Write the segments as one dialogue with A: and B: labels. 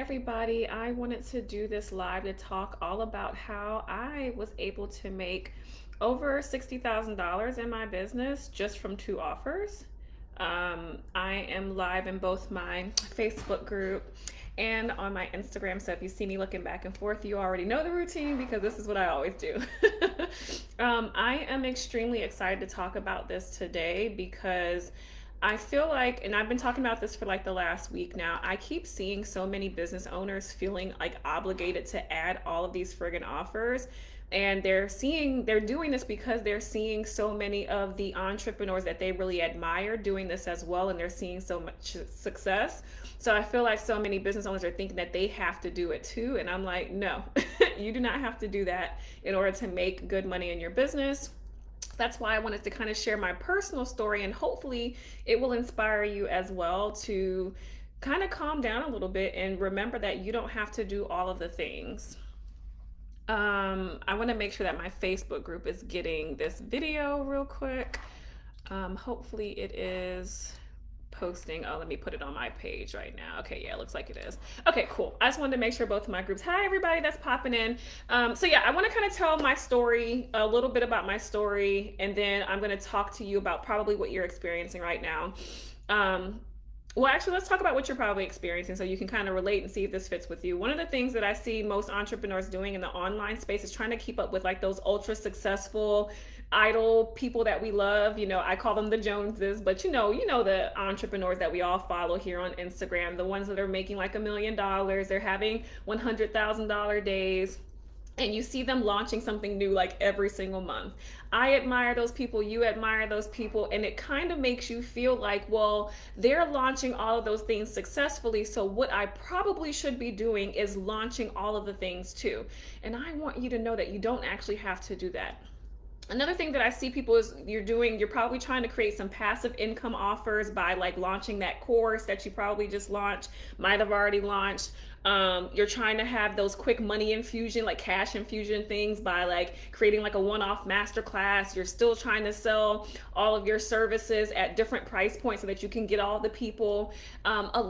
A: everybody. I wanted to do this live to talk all about how I was able to make over $60,000 in my business just from two offers. I am live in both my Facebook group and on my Instagram. So if you see me looking back and forth, you already know the routine because this is what I always do. I am extremely excited to talk about this today because I feel like, and I've been talking about this for like the last week now, I keep seeing so many business owners feeling like obligated to add all of these friggin' offers. And they're doing this because they're seeing so many of the entrepreneurs that they really admire doing this as well. And they're seeing so much success. So I feel like so many business owners are thinking that they have to do it too. And I'm like, no, you do not have to do that in order to make good money in your business. That's why I wanted to kind of share my personal story, and hopefully it will inspire you as well to kind of calm down a little bit and remember that you don't have to do all of the things. I want to make sure that my Facebook group is getting this video real quick. Hopefully it is posting. Oh, let me put it on my page right now. Okay, yeah, it looks like it is. Okay, cool. I just wanted to make sure both of my groups. Hi, everybody that's popping in. So yeah, I want to kind of tell my story, a little bit about my story, and then I'm going to talk to you about probably what you're experiencing right now. Well, actually, let's talk about what you're probably experiencing so you can kind of relate and see if this fits with you. One of the things that I see most entrepreneurs doing in the online space is trying to keep up with like those ultra successful idol people that we love. You know, I call them the Joneses, but you know the entrepreneurs that we all follow here on Instagram, the ones that are making like $1 million, they're having $100,000 days. And you see them launching something new like every single month. I admire those people, you admire those people, and it kind of makes you feel like, well, they're launching all of those things successfully, so what I probably should be doing is launching all of the things too. And I want you to know that you don't actually have to do that. Another thing that I see people is you're probably trying to create some passive income offers by like launching that course that you probably just launched, might have already launched. You're trying to have those quick money infusion, like cash infusion things by like creating like a one-off masterclass. You're still trying to sell all of your services at different price points so that you can get all the people.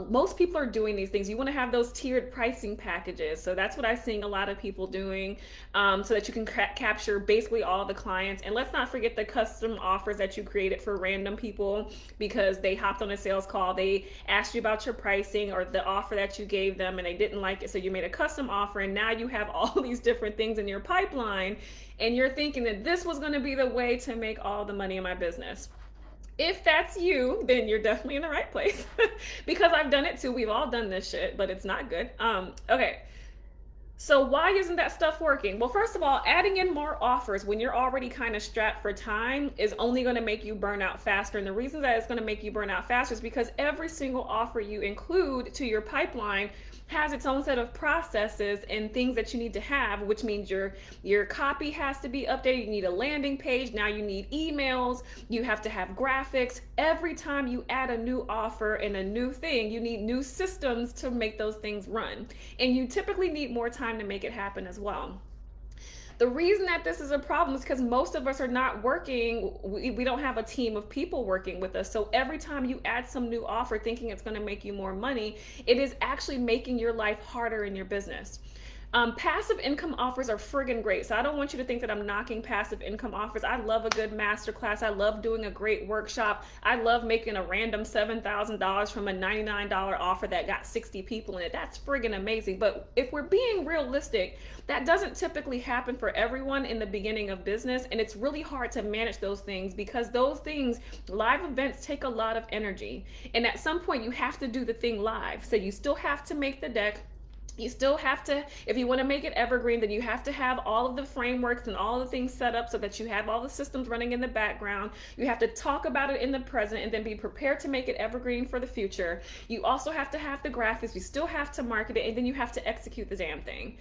A: Most people are doing these things. You want to have those tiered pricing packages. So that's what I'm seeing a lot of people doing, so that you can capture basically all the clients. And let's not forget the custom offers that you created for random people because they hopped on a sales call. They asked you about your pricing or the offer that you gave them and they didn't like it, so you made a custom offer, and now you have all these different things in your pipeline, and you're thinking that this was going to be the way to make all the money in my business. If that's you, then you're definitely in the right place because I've done it too. We've all done this shit, but it's not good. Okay. So why isn't that stuff working? Well, first of all, adding in more offers when you're already kind of strapped for time is only going to make you burn out faster. And the reason that it's going to make you burn out faster is because every single offer you include to your pipeline has its own set of processes and things that you need to have, which means your copy has to be updated. You need a landing page. Now you need emails. You have to have graphics. Every time you add a new offer and a new thing, you need new systems to make those things run. And you typically need more time to make it happen as well. The reason that this is a problem is because most of us are not working. We don't have a team of people working with us. So every time you add some new offer thinking it's going to make you more money, it is actually making your life harder in your business. Passive income offers are friggin' great. So I don't want you to think that I'm knocking passive income offers. I love a good masterclass. I love doing a great workshop. I love making a random $7,000 from a $99 offer that got 60 people in it. That's friggin' amazing. But if we're being realistic, that doesn't typically happen for everyone in the beginning of business. And it's really hard to manage those things because those things, live events, take a lot of energy. And at some point you have to do the thing live. So you still have to make the deck. You still have to, if you want to make it evergreen, then you have to have all of the frameworks and all the things set up so that you have all the systems running in the background. You have to talk about it in the present and then be prepared to make it evergreen for the future. You also have to have the graphics. You still have to market it, and then you have to execute the damn thing.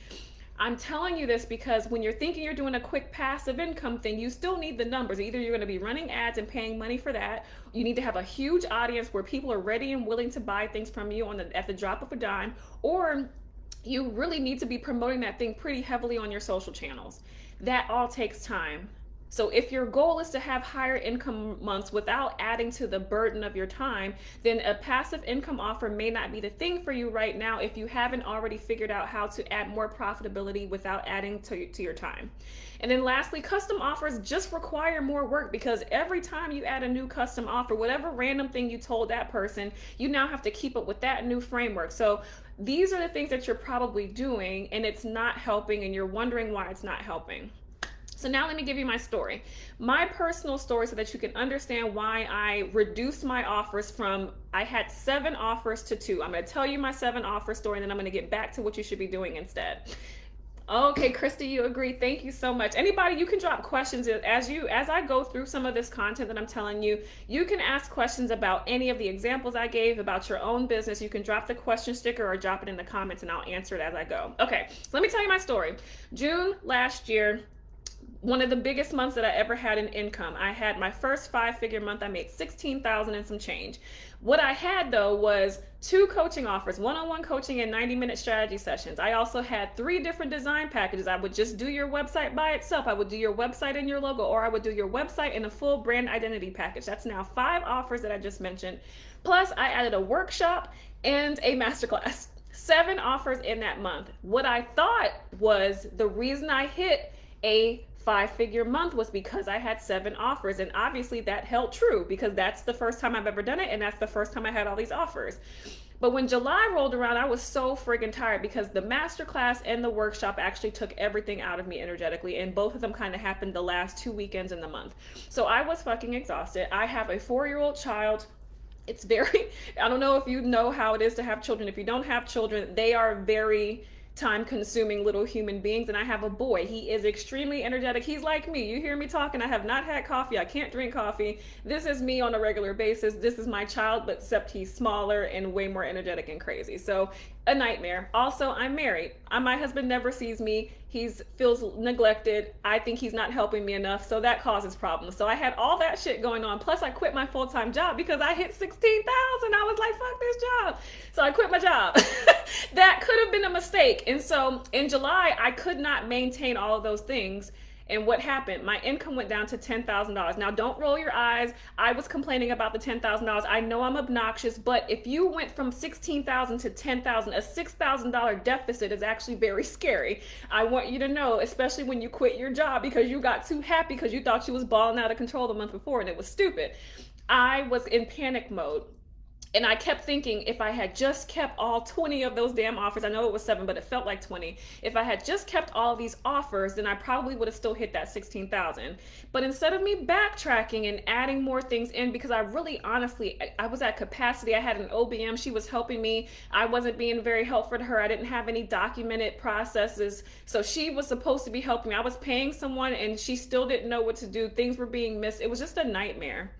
A: I'm telling you this because when you're thinking you're doing a quick passive income thing, you still need the numbers. Either you're going to be running ads and paying money for that. You need to have a huge audience where people are ready and willing to buy things from you at the drop of a dime, or you really need to be promoting that thing pretty heavily on your social channels. That all takes time. So if your goal is to have higher income months without adding to the burden of your time, then a passive income offer may not be the thing for you right now if you haven't already figured out how to add more profitability without adding to your time. And then lastly, custom offers just require more work, because every time you add a new custom offer, whatever random thing you told that person, you now have to keep up with that new framework. So these are the things that you're probably doing and it's not helping, and you're wondering why it's not helping. So now let me give you my story. My personal story, so that you can understand why I reduced my offers from, I had 7 offers to 2. I'm going to tell you my 7 offer story, and then I'm going to get back to what you should be doing instead. Okay, Christy, you agree. Thank you so much. Anybody, you can drop questions as I go through some of this content that I'm telling you. You can ask questions about any of the examples I gave, about your own business. You can drop the question sticker or drop it in the comments and I'll answer it as I go. Okay, so let me tell you my story. June last year, one of the biggest months that I ever had in income. I had my first 5-figure month. I made $16,000 and some change. What I had though was 2 coaching offers, one-on-one coaching and 90-minute strategy sessions. I also had 3 different design packages. I would just do your website by itself. I would do your website and your logo, or I would do your website and a full brand identity package. That's now 5 offers that I just mentioned. Plus I added a workshop and a masterclass. 7 offers in that month. What I thought was the reason I hit a 5-figure month was because I had 7 offers. And obviously that held true, because that's the first time I've ever done it. And that's the first time I had all these offers. But when July rolled around, I was so friggin' tired, because the masterclass and the workshop actually took everything out of me energetically. And both of them kind of happened the last 2 weekends in the month. So I was fucking exhausted. I have a 4-year-old child. It's very, I don't know if you know how it is to have children. If you don't have children, they are very time-consuming little human beings. And I have a boy. He is extremely energetic. He's like me. You hear me talking. I have not had coffee. I can't drink coffee. This is me on a regular basis. This is my child, but except he's smaller and way more energetic and crazy. So a nightmare. Also, I'm married. My husband never sees me. He feels neglected. I think he's not helping me enough. So that causes problems. So I had all that shit going on. Plus I quit my full-time job because I hit 16,000. I was like, fuck this job. So I quit my job. That could have been a mistake. And so in July, I could not maintain all of those things. And what happened? My income went down to $10,000. Now, don't roll your eyes. I was complaining about the $10,000. I know I'm obnoxious, but if you went from $16,000 to $10,000, a $6,000 deficit is actually very scary. I want you to know, especially when you quit your job because you got too happy because you thought you was balling out of control the month before, and it was stupid. I was in panic mode. And I kept thinking, if I had just kept all 20 of those damn offers, I know it was 7, but it felt like 20. If I had just kept all these offers, then I probably would have still hit that 16,000. But instead of me backtracking and adding more things in, because I really, honestly, I was at capacity. I had an OBM. She was helping me. I wasn't being very helpful to her. I didn't have any documented processes. So she was supposed to be helping me. I was paying someone and she still didn't know what to do. Things were being missed. It was just a nightmare.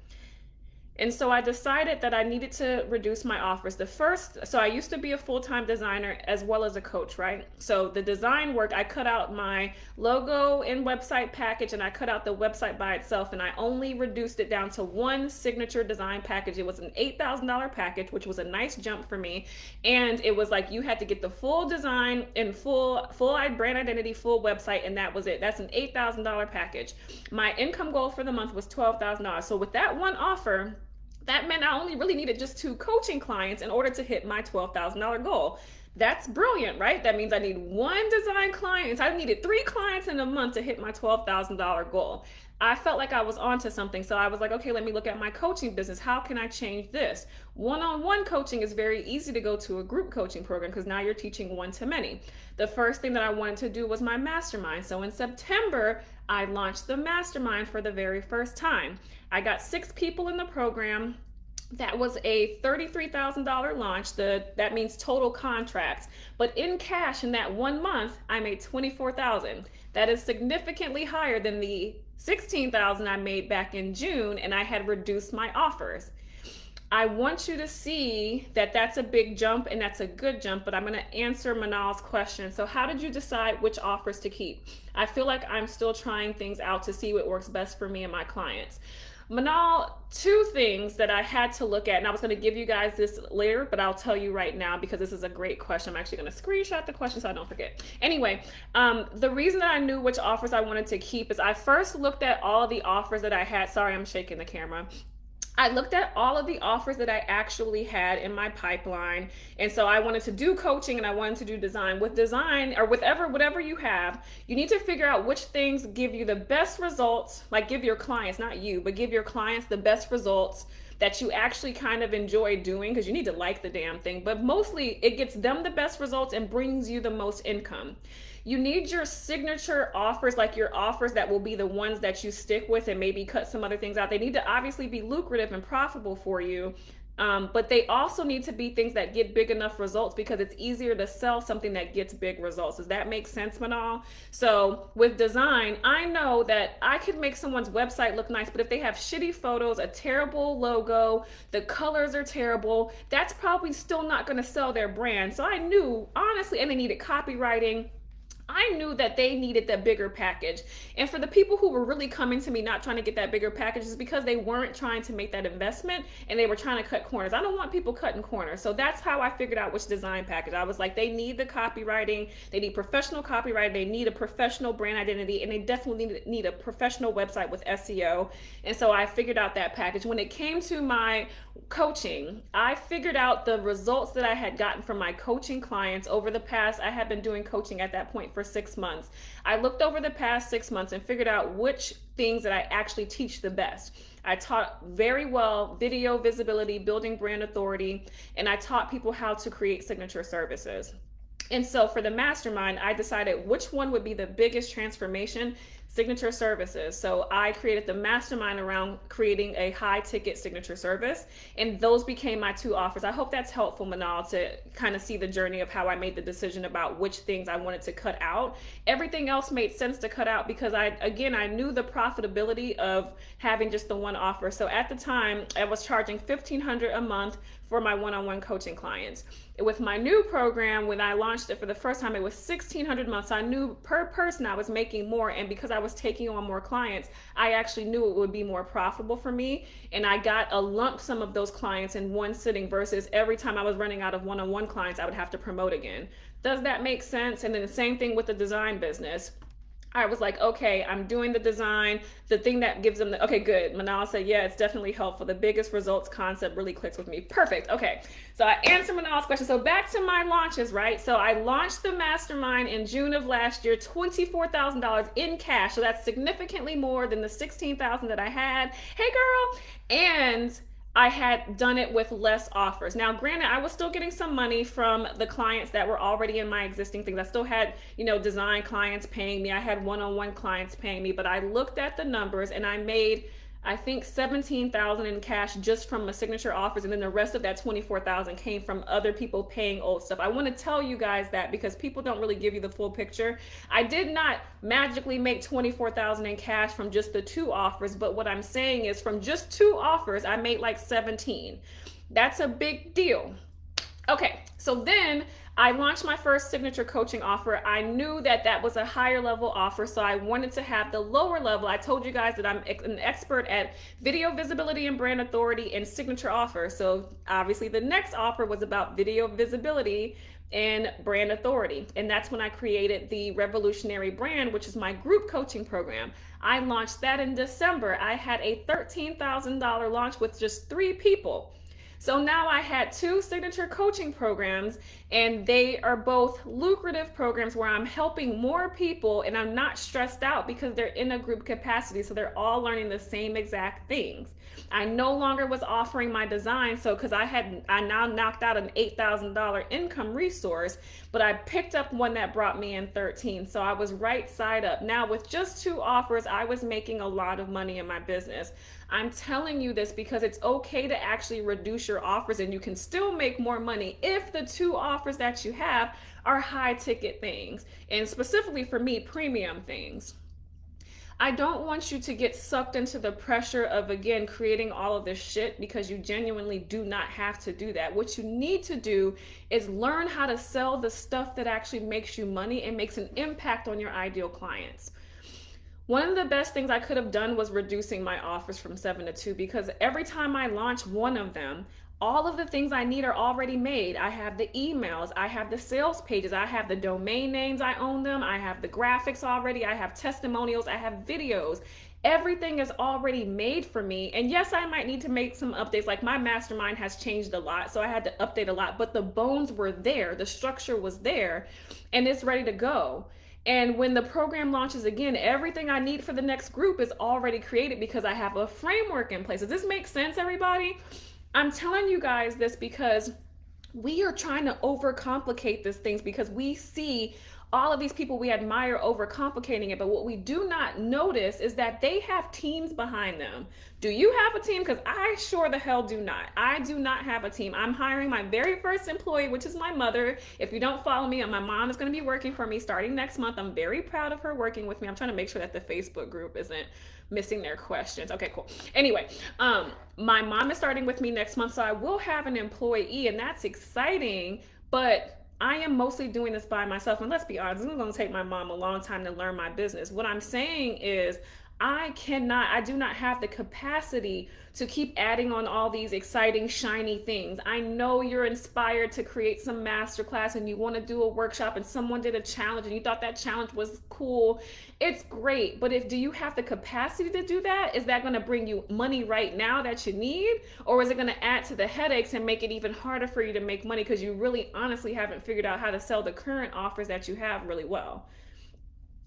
A: And so I decided that I needed to reduce my offers. So I used to be a full-time designer as well as a coach, right? So the design work, I cut out my logo and website package, and I cut out the website by itself, and I only reduced it down to one signature design package. It was an $8,000 package, which was a nice jump for me. And it was like you had to get the full design and full brand identity, full website, and that was it. That's an $8,000 package. My income goal for the month was $12,000. So with that one offer, that meant I only really needed just 2 coaching clients in order to hit my $12,000 goal. That's brilliant, right? That means I need 1 design client. I needed 3 clients in a month to hit my $12,000 goal. I felt like I was onto something. So I was like, okay, let me look at my coaching business. How can I change this? One-on-one coaching is very easy to go to a group coaching program because now you're teaching one-to-many. The first thing that I wanted to do was my mastermind. So in September, I launched the mastermind for the very first time. I got 6 people in the program. That was a $33,000 launch. That means total contracts. But in cash in that 1 month, I made $24,000. That is significantly higher than the $16,000 I made back in June, and I had reduced my offers. I want you to see that that's a big jump and that's a good jump, but I'm going to answer Manal's question. So how did you decide which offers to keep? I feel like I'm still trying things out to see what works best for me and my clients. Manal, two things that I had to look at, and I was going to give you guys this later, but I'll tell you right now because this is a great question. I'm actually going to screenshot the question so I don't forget. Anyway, the reason that I knew which offers I wanted to keep is I first looked at all the offers that I had. Sorry, I'm shaking the camera. I looked at all of the offers that I actually had in my pipeline. And so I wanted to do coaching and I wanted to do design. With design or whatever you have, you need to figure out which things give you the best results, like give your clients, not you, but give your clients the best results that you actually kind of enjoy doing, because you need to like the damn thing, but mostly it gets them the best results and brings you the most income. You need your signature offers, like your offers that will be the ones that you stick with and maybe cut some other things out. They need to obviously be lucrative and profitable for you. But they also need to be things that get big enough results, because it's easier to sell something that gets big results. Does that make sense, Manal? So with design, I know that I could make someone's website look nice, but if they have shitty photos, a terrible logo, the colors are terrible, that's probably still not going to sell their brand. So I knew, honestly, and they needed copywriting. I knew that they needed that bigger package. And for the people who were really coming to me not trying to get that bigger package, is because they weren't trying to make that investment and they were trying to cut corners. I don't want people cutting corners. So that's how I figured out which design package. I was like, they need the copywriting, they need professional copywriting, they need a professional brand identity, and they definitely need a professional website with SEO. And so I figured out that package. When it came to my coaching, I figured out the results that I had gotten from my coaching clients over the past, I had been doing coaching at that point for 6 months. I looked over the past 6 months and figured out which things that I actually teach the best. I taught very well video visibility, building brand authority, and I taught people how to create signature services. And so for the mastermind, I decided which one would be the biggest transformation. Signature services. So I created the mastermind around creating a high ticket signature service, and those became my two offers. I hope that's helpful, Manal, to kind of see the journey of how I made the decision about which things I wanted to cut out. Everything else made sense to cut out because I knew the profitability of having just the one offer. So at the time, I was charging $1,500 a month for my one-on-one coaching clients. With my new program, when I launched it for the first time, it was $1,600 a month. So I knew per person I was making more, and because I was taking on more clients, I actually knew it would be more profitable for me. And I got a lump sum of those clients in one sitting versus every time I was running out of one-on-one clients, I would have to promote again. Does that make sense? And then the same thing with the design business. I was like, okay, I'm doing the design, the thing that gives them okay, good. Manal said, yeah, it's definitely helpful. The biggest results concept really clicks with me. Perfect. Okay. So I answered Manal's question. So back to my launches, right? So I launched the mastermind in June of last year, $24,000 in cash. So that's significantly more than the $16,000 that I had. Hey girl. And I had done it with less offers. Now, granted, I was still getting some money from the clients that were already in my existing things. I still had, design clients paying me. I had one-on-one clients paying me, but I looked at the numbers and I made, I think, $17,000 in cash just from my signature offers, and then the rest of that $24,000 came from other people paying old stuff. I want to tell you guys that because people don't really give you the full picture. I did not magically make $24,000 in cash from just the two offers, but what I'm saying is from just two offers, I made like 17. That's a big deal. Okay, so then I launched my first signature coaching offer. I knew that that was a higher level offer, so I wanted to have the lower level. I told you guys that I'm an expert at video visibility and brand authority and signature offers. So obviously the next offer was about video visibility and brand authority. And that's when I created the Revolutionary Brand, which is my group coaching program. I launched that in December. I had a $13,000 launch with just 3 people. So now I had 2 signature coaching programs, and they are both lucrative programs where I'm helping more people and I'm not stressed out because they're in a group capacity. So they're all learning the same exact things. I no longer was offering my design. So because I now knocked out an $8,000 income resource, but I picked up one that brought me in 13. So I was right side up. Now with just 2 offers, I was making a lot of money in my business. I'm telling you this because it's okay to actually reduce your offers and you can still make more money if the 2 offers that you have are high ticket things, and specifically for me, premium things. I don't want you to get sucked into the pressure of, again, creating all of this shit because you genuinely do not have to do that. What you need to do is learn how to sell the stuff that actually makes you money and makes an impact on your ideal clients. One of the best things I could have done was reducing my offers from 7 to 2, because every time I launch one of them, all of the things I need are already made. I have the emails, I have the sales pages, I have the domain names, I own them, I have the graphics already, I have testimonials, I have videos. Everything is already made for me. And yes, I might need to make some updates. Like my mastermind has changed a lot, so I had to update a lot, but the bones were there, the structure was there, and it's ready to go. And when the program launches again, everything I need for the next group is already created because I have a framework in place. Does this make sense, everybody? I'm telling you guys this because we are trying to overcomplicate these things, because we see all of these people we admire overcomplicating it. But what we do not notice is that they have teams behind them. Do you have a team? Because I sure the hell do not. I do not have a team. I'm hiring my very first employee, which is my mother. If you don't follow me, my mom is going to be working for me starting next month. I'm very proud of her working with me. I'm trying to make sure that the Facebook group isn't missing their questions. Okay, cool. Anyway, my mom is starting with me next month, so I will have an employee, and that's exciting. But I am mostly doing this by myself. And let's be honest, it's going to take my mom a long time to learn my business. What I'm saying is, I do not have the capacity to keep adding on all these exciting, shiny things. I know you're inspired to create some masterclass and you want to do a workshop, and someone did a challenge and you thought that challenge was cool. It's great. But do you have the capacity to do that? Is that going to bring you money right now that you need? Or is it going to add to the headaches and make it even harder for you to make money because you really honestly haven't figured out how to sell the current offers that you have really well?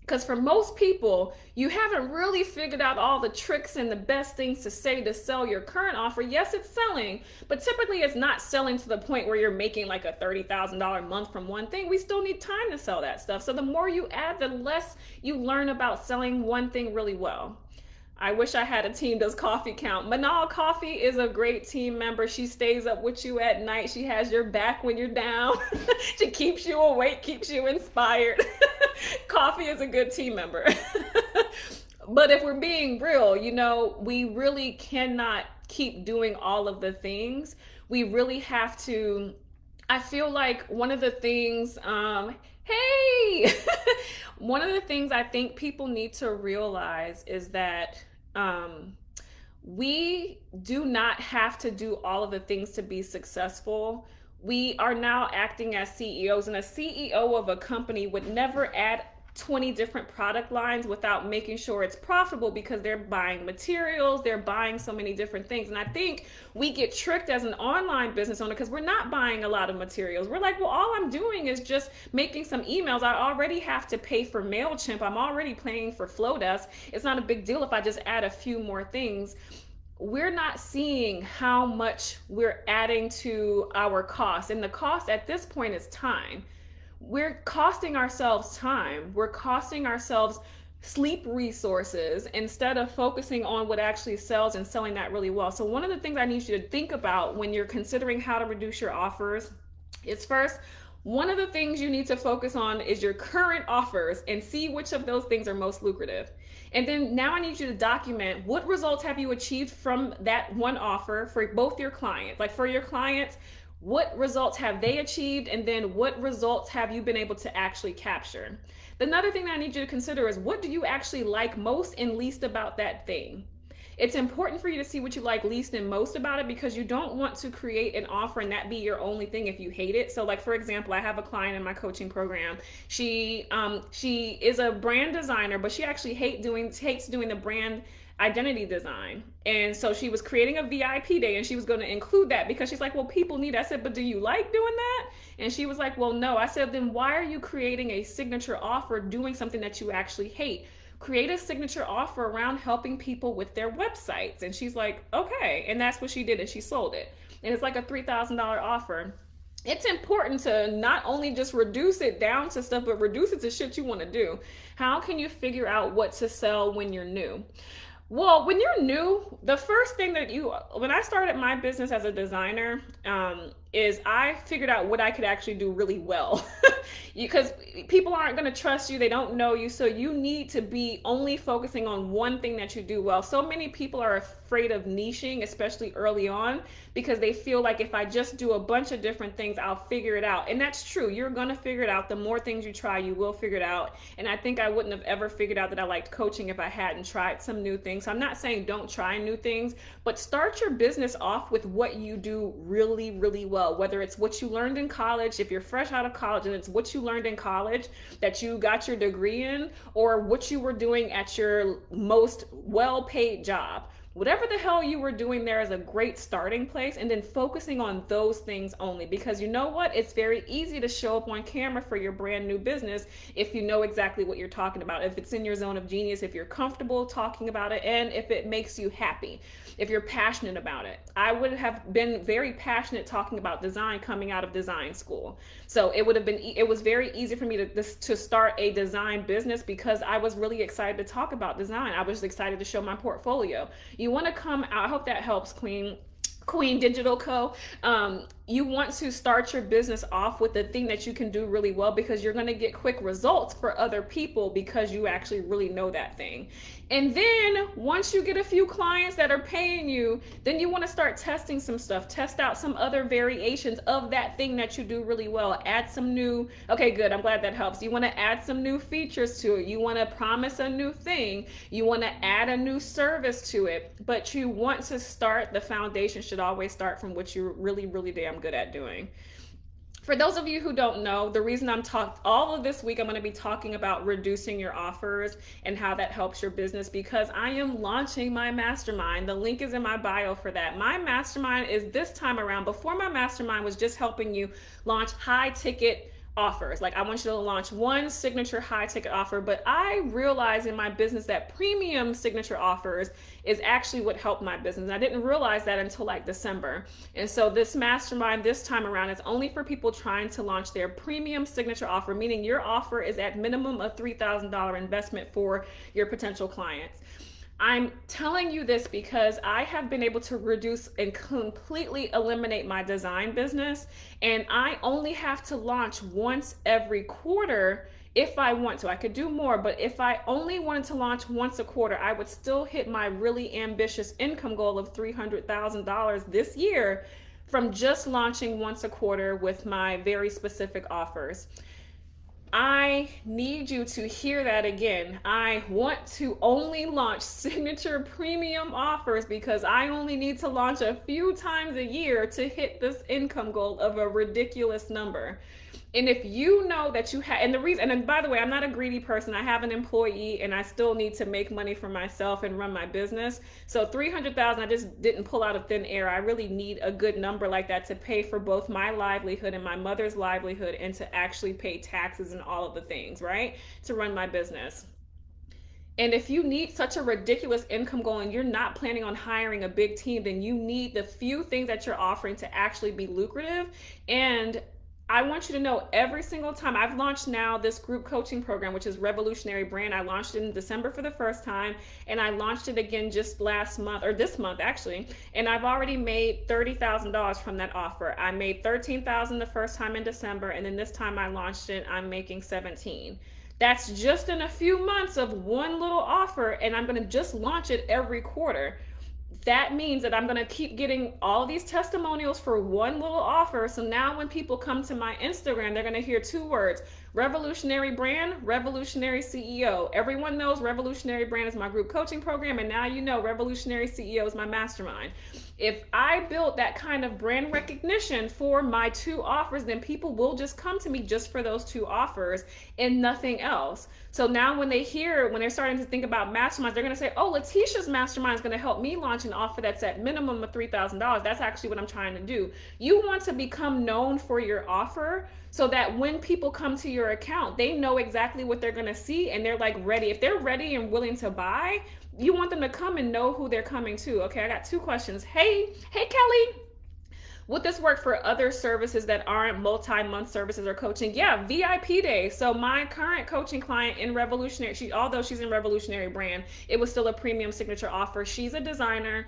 A: Because for most people, you haven't really figured out all the tricks and the best things to say to sell your current offer. Yes, it's selling, but typically it's not selling to the point where you're making like a $30,000 a month from one thing. We still need time to sell that stuff. So the more you add, the less you learn about selling one thing really well. I wish I had a team. Does Coffee count? Manal Coffee is a great team member. She stays up with you at night. She has your back when you're down. She keeps you awake, keeps you inspired. Coffee is a good team member. But if we're being real, we really cannot keep doing all of the things. We really have to. I feel like one of the things, hey, one of the things I think people need to realize is that we do not have to do all of the things to be successful. We are now acting as CEOs, and a CEO of a company would never add 20 different product lines without making sure it's profitable, because they're buying materials, they're buying so many different things. And I think we get tricked as an online business owner because we're not buying a lot of materials. We're like, well, all I'm doing is just making some emails. I already have to pay for MailChimp. I'm already paying for Flowdesk. It's not a big deal if I just add a few more things. We're not seeing how much we're adding to our cost. And the cost at this point is time. We're costing ourselves time. We're costing ourselves sleep resources instead of focusing on what actually sells and selling that really well. So one of the things I need you to think about when you're considering how to reduce your offers is, first, one of the things you need to focus on is your current offers and see which of those things are most lucrative. And then now I need you to document what results have you achieved from that one offer for both your clients. Like for your clients, what results have they achieved, and then what results have you been able to actually capture? Another thing that I need you to consider is, what do you actually like most and least about that thing? It's important for you to see what you like least and most about it, because you don't want to create an offer and that be your only thing if you hate it. So like, for example, I have a client in my coaching program. She is a brand designer, but she actually hates doing the brand identity design. And so she was creating a VIP day and she was going to include that because she's like, well, people need it. I said, but do you like doing that? And she was like, well, no. I said, then why are you creating a signature offer doing something that you actually hate? Create a signature offer around helping people with their websites. And she's like, okay. And that's what she did, and she sold it. And it's like a $3,000 offer. It's important to not only just reduce it down to stuff, but reduce it to shit you want to do. How can you figure out what to sell when you're new? Well, when you're new, the first thing when I started my business as a designer, is I figured out what I could actually do really well. Because people aren't going to trust you, they don't know you, so you need to be only focusing on one thing that you do well. So many people are afraid of niching, especially early on, because they feel like if I just do a bunch of different things, I'll figure it out. And that's true. You're going to figure it out. The more things you try, you will figure it out. And I think I wouldn't have ever figured out that I liked coaching if I hadn't tried some new things. So I'm not saying don't try new things, but start your business off with what you do really, really well. Whether it's what you learned in college, if you're fresh out of college and it's what you learned in college that you got your degree in, or what you were doing at your most well-paid job. Whatever the hell you were doing there is a great starting place, and then focusing on those things only, because you know what? It's very easy to show up on camera for your brand new business if you know exactly what you're talking about, if it's in your zone of genius, if you're comfortable talking about it, and if it makes you happy, if you're passionate about it. I would have been very passionate talking about design coming out of design school. So it was very easy for me to start a design business because I was really excited to talk about design. I was excited to show my portfolio. You want to come out, I hope that helps, Queen Digital Co. You want to start your business off with the thing that you can do really well, because you're going to get quick results for other people because you actually really know that thing. And then once you get a few clients that are paying you, then you want to start testing some stuff, test out some other variations of that thing that you do really well, add some new, okay, good, I'm glad that helps. You want to add some new features to it. You want to promise a new thing. You want to add a new service to it, but you want to start, the foundation should always start from what you're really, really damn good at doing. For those of you who don't know, the reason all of this week I'm going to be talking about reducing your offers and how that helps your business, because I am launching my mastermind. The link is in my bio for that. My mastermind is this time around. Before, my mastermind was just helping you launch high ticket offers. Like, I want you to launch one signature high ticket offer, but I realized in my business that premium signature offers is actually what helped my business. And I didn't realize that until like December. And so this mastermind this time around is only for people trying to launch their premium signature offer, meaning your offer is at minimum a $3,000 investment for your potential clients. I'm telling you this because I have been able to reduce and completely eliminate my design business, and I only have to launch once every quarter if I want to. I could do more, but if I only wanted to launch once a quarter, I would still hit my really ambitious income goal of $300,000 this year from just launching once a quarter with my very specific offers. I need you to hear that again. I want to only launch signature premium offers because I only need to launch a few times a year to hit this income goal of a ridiculous number. And if you know that you have, and the reason, and by the way, I'm not a greedy person. I have an employee and I still need to make money for myself and run my business. So 300,000, I just didn't pull out of thin air. I really need a good number like that to pay for both my livelihood and my mother's livelihood, and to actually pay taxes and all of the things, right? To run my business. And if you need such a ridiculous income goal and you're not planning on hiring a big team, then you need the few things that you're offering to actually be lucrative. And I want you to know, every single time I've launched now this group coaching program, which is Revolutionary Brand. I launched it in December for the first time, and I launched it again just last month, or this month actually, and I've already made $30,000 from that offer. I made $13,000 the first time in December, and then this time I launched it, I'm making $17,000. That's just in a few months of one little offer, and I'm going to just launch it every quarter. That means that I'm going to keep getting all these testimonials for one little offer. So now when people come to my Instagram, they're going to hear two words: Revolutionary Brand, Revolutionary CEO. Everyone knows Revolutionary Brand is my group coaching program, and now you know Revolutionary CEO is my mastermind. If I build that kind of brand recognition for my two offers, then people will just come to me just for those two offers and nothing else. So now when they're starting to think about masterminds, they're going to say, oh, Letitia's mastermind is going to help me launch an offer that's at minimum of $3,000. That's actually what I'm trying to do. You want to become known for your offer so that when people come to your account, they know exactly what they're going to see, and they're like ready. If they're ready and willing to buy, you want them to come and know who they're coming to. Okay, I got two questions. Hey Kelly, Would this work for other services that aren't multi-month services or coaching? Yeah, VIP day. So my current coaching client in Revolutionary, although she's in Revolutionary brand, it was still a premium signature offer. She's a designer.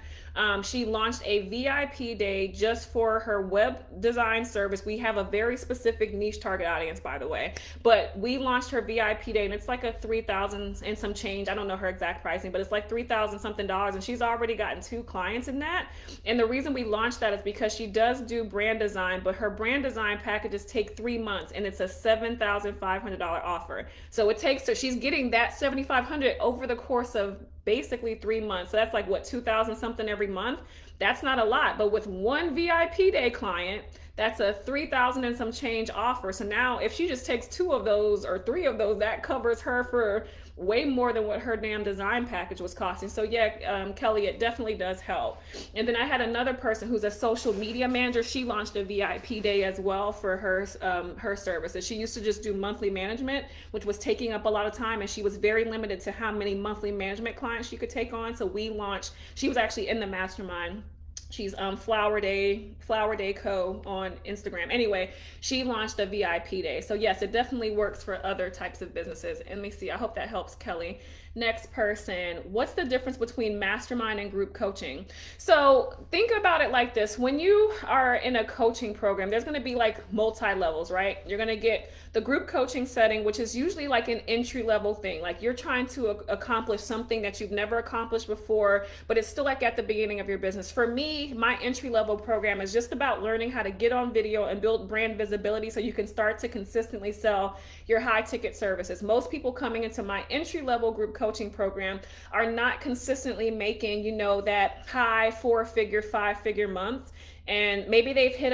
A: She launched a VIP day just for her web design service. We have a very specific niche target audience, by the way, but we launched her VIP day, and it's like a 3,000 and some change. I don't know her exact pricing, but it's like 3,000 something dollars, and she's already gotten 2 clients in that. And the reason we launched that is because she does do brand design, but her brand design packages take 3 months, and it's a $7,500 offer. So it takes her, she's getting that $7,500 over the course of basically 3 months. So that's like what, 2,000 something every month. That's not a lot, but with one VIP day client, that's a 3,000 and some change offer. So now if she just takes 2 of those or 3 of those, that covers her for way more than what her damn design package was costing. So yeah, Kelly, it definitely does help. And then I had another person who's a social media manager. She launched a VIP day as well for her services. She used to just do monthly management, which was taking up a lot of time, and she was very limited to how many monthly management clients she could take on. So we launched, she was actually in the mastermind. She's Flower Day Co on Instagram. Anyway, she launched a VIP day. So yes, it definitely works for other types of businesses. And let me see, I hope that helps, Kelly. Next person, what's the difference between mastermind and group coaching? So think about it like this. When you are in a coaching program, there's gonna be like multi-levels, right? You're gonna get the group coaching setting, which is usually like an entry-level thing. Like you're trying to accomplish something that you've never accomplished before, but it's still like at the beginning of your business. For me, my entry-level program is just about learning how to get on video and build brand visibility so you can start to consistently sell your high-ticket services. Most people coming into my entry-level group coaching program are not consistently making, that high 4-figure, 5-figure month. And maybe they've hit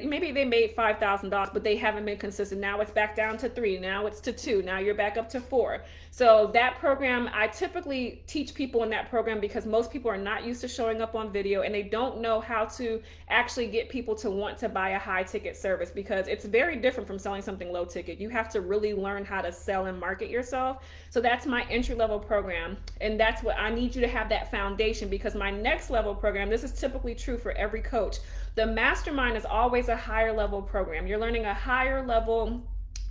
A: maybe they made $5,000, but they haven't been consistent. Now it's back down to 3, now it's to 2, now you're back up to 4. So that program, I typically teach people in that program because most people are not used to showing up on video, and they don't know how to actually get people to want to buy a high ticket service, because it's very different from selling something low ticket. You have to really learn how to sell and market yourself. So that's my entry level program. And that's what I need you to have, that foundation, because my next level program, this is typically true for every coach. The Mastermind is always a higher level program. You're learning a higher level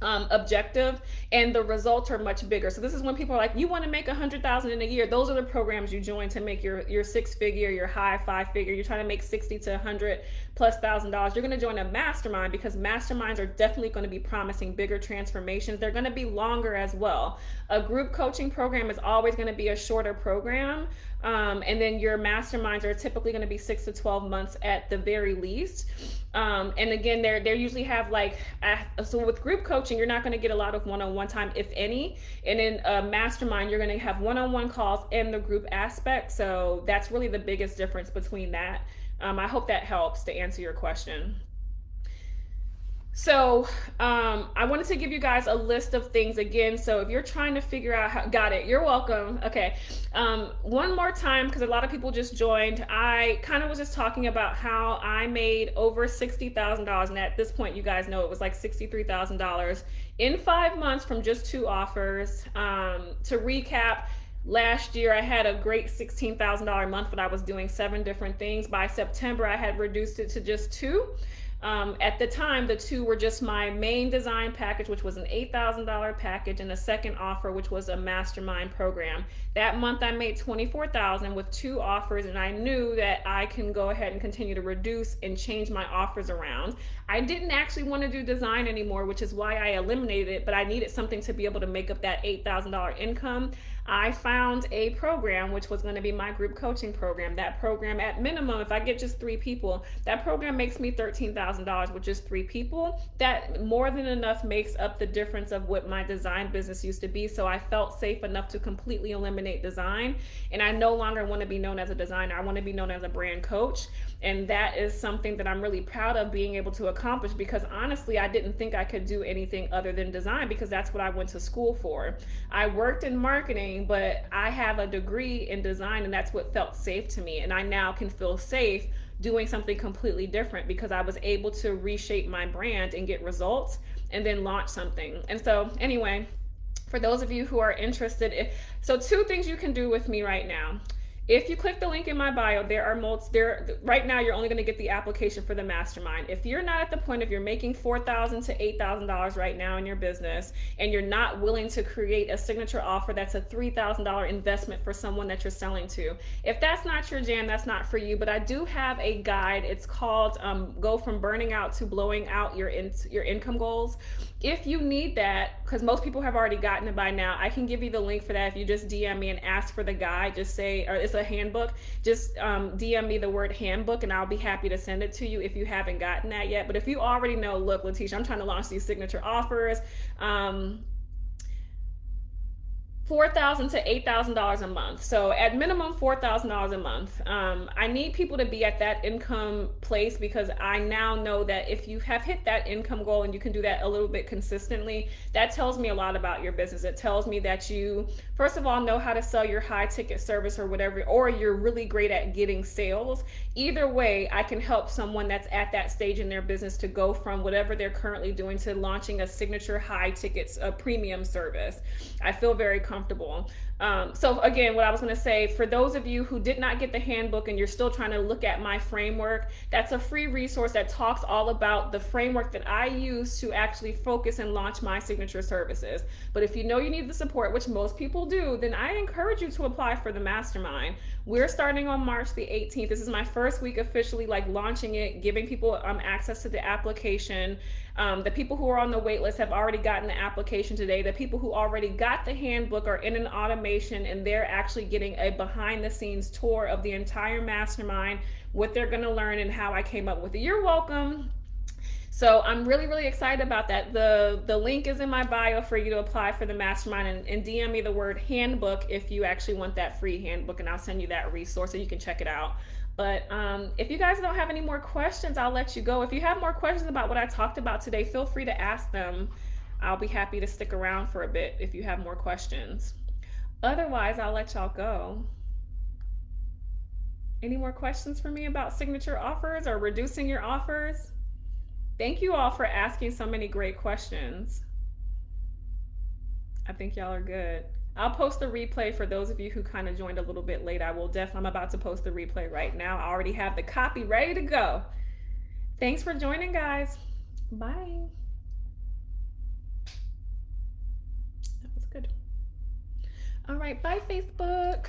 A: objective, and the results are much bigger. So this is when people are like, you want to make 100,000 in a year. Those are the programs you join to make your 6-figure, your high 5-figure. You're trying to make 60 to 100 plus $1,000. You're going to join a mastermind, because masterminds are definitely going to be promising bigger transformations. They're going to be longer as well. A group coaching program is always going to be a shorter program. And then your masterminds are typically going to be 6 to 12 months at the very least. And again, they usually have so with group coaching, you're not going to get a lot of one-on-one time, if any. And in a mastermind, you're going to have one-on-one calls and the group aspect. So that's really the biggest difference between that. I hope that helps to answer your question. So I wanted to give you guys a list of things again. So if you're trying to figure out how, got it, you're welcome. Okay. One more time, because a lot of people just joined. I kind of was just talking about how I made over $60,000. And at this point, you guys know it was like $63,000 in 5 months from just 2 offers. To recap, last year I had a great $16,000 month, but I was doing 7 different things. By September, I had reduced it to just 2. At the time, the 2 were just my main design package, which was an $8,000 package, and a second offer, which was a mastermind program. That month I made $24,000 with 2 offers, and I knew that I can go ahead and continue to reduce and change my offers around. I didn't actually want to do design anymore, which is why I eliminated it, but I needed something to be able to make up that $8,000 income. I found a program, which was going to be my group coaching program. That program, at minimum, if I get just 3 people, that program makes me $13,000 with just 3 people. That more than enough makes up the difference of what my design business used to be. So I felt safe enough to completely eliminate design. And I no longer want to be known as a designer. I want to be known as a brand coach. And that is something that I'm really proud of being able to accomplish, because honestly, I didn't think I could do anything other than design, because that's what I went to school for. I worked in marketing, but I have a degree in design, and that's what felt safe to me. And I now can feel safe doing something completely different, because I was able to reshape my brand and get results and then launch something. And so anyway, for those of you who are interested, so 2 things you can do with me right now. If you click the link in my bio, there are there right now. You're only going to get the application for the mastermind. If you're not at the point of you're making $4,000 to $8,000 right now in your business, and you're not willing to create a signature offer that's a $3,000 investment for someone that you're selling to, if that's not your jam, that's not for you. But I do have a guide. It's called "Go from Burning Out to Blowing Out Your Income Goals." If you need that, because most people have already gotten it by now, I can give you the link for that. If you just DM me and ask for the guide, just say, or it's a handbook, just DM me the word handbook and I'll be happy to send it to you if you haven't gotten that yet. But if you already know, look, Letitia, I'm trying to launch these signature offers. $4,000 to $8,000 a month. So at minimum $4,000 a month. I need people to be at that income place, because I now know that if you have hit that income goal and you can do that a little bit consistently, that tells me a lot about your business. It tells me that you, first of all, know how to sell your high ticket service or whatever, or you're really great at getting sales. Either way, I can help someone that's at that stage in their business to go from whatever they're currently doing to launching a signature high tickets, a premium service. I feel very comfortable. So again, what I was going to say, for those of you who did not get the handbook and you're still trying to look at my framework, that's a free resource that talks all about the framework that I use to actually focus and launch my signature services. But if you know you need the support, which most people do, then I encourage you to apply for the mastermind. We're starting on March the 18th. This is my first week officially launching it, giving people access to the application. The people who are on the wait list have already gotten the application today. The people who already got the handbook are in an automation, and they're actually getting a behind the scenes tour of the entire mastermind, what they're going to learn and how I came up with it. You're welcome. So I'm really, really excited about that. The link is in my bio for you to apply for the mastermind, and DM me the word handbook if you actually want that free handbook, and I'll send you that resource so you can check it out. But if you guys don't have any more questions, I'll let you go. If you have more questions about what I talked about today, feel free to ask them. I'll be happy to stick around for a bit if you have more questions. Otherwise, I'll let y'all go. Any more questions for me about signature offers or reducing your offers? Thank you all for asking so many great questions. I think y'all are good. I'll post the replay for those of you who kind of joined a little bit late. I'm about to post the replay right now. I already have the copy ready to go. Thanks for joining, guys. Bye. That was good. All right, bye, Facebook.